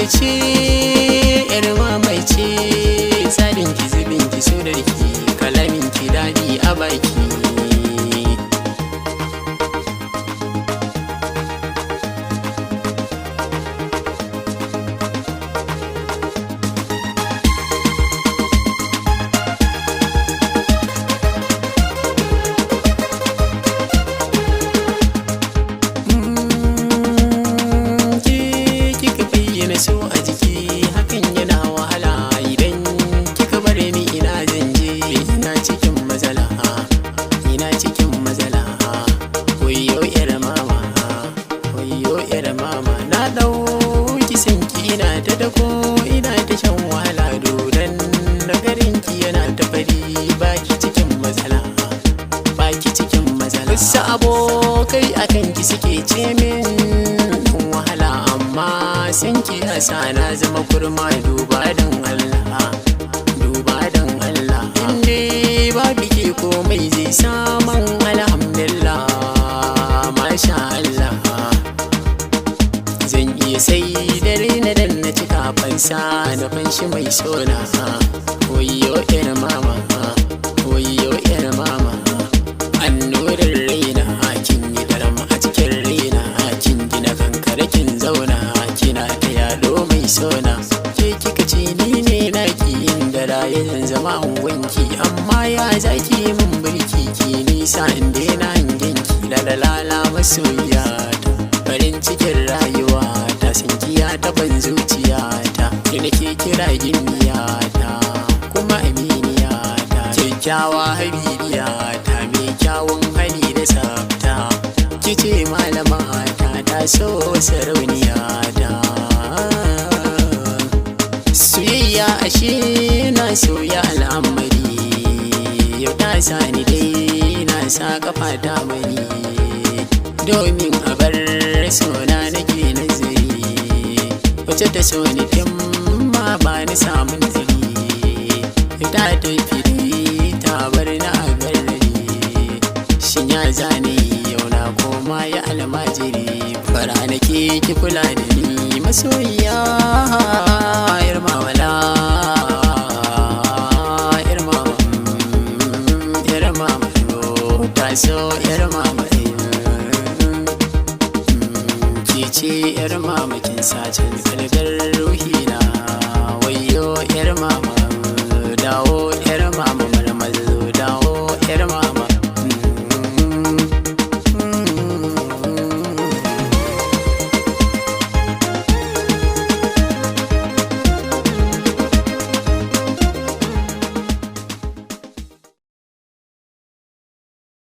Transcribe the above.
ce yar mamai ce tsarin ki zubin ki surar ki kalamin ki daɗi a baki so a jiki hakan yana wahala idan kika bare ni ina zanje ina cikin matsala wayyo yar mama na dauki sanki ina ta dako ina ta shan wahala dodan nagarinki yana ta fari baki cikin matsala wasu abokai akan ki suke ce min wahala amma san ki yasa na zama kurma duba dan Allah inde babu ke komai zai saman alhamdulillah masha Allah zan iya sai dare na dan na cika fansa na fanshi mai sona wayyo yar mama annurin raina kin yi daram a cikin raina kin gina kankare kin zauna kina ta yado mai sona ke kika ce ni ne naki inda rayin zama wanki amma ya zaki min birki ki nisa inda na hangenki lalala masoyiya ta farin cikin rayuwa ta sankiya ta ban zuciya ta ki nake kira gimmiya ta kuma aminiya ta kyakkyawa habibiya ta mai kyawun hali da tsafta kice malama ta so sarauniya ta soyayya ashe na soya al'amari yau ta sani dai na sa kafa ta mani domin a bar sona nake nazari wacce ta so ni tun ma ba ni samun zari ta tafi ta bar na a garari shin ya zane yau na koma ya almajiri fara nake ki kula da ni masoyiya yar mawala ta so yar mama ki ce yar mama kin sace ni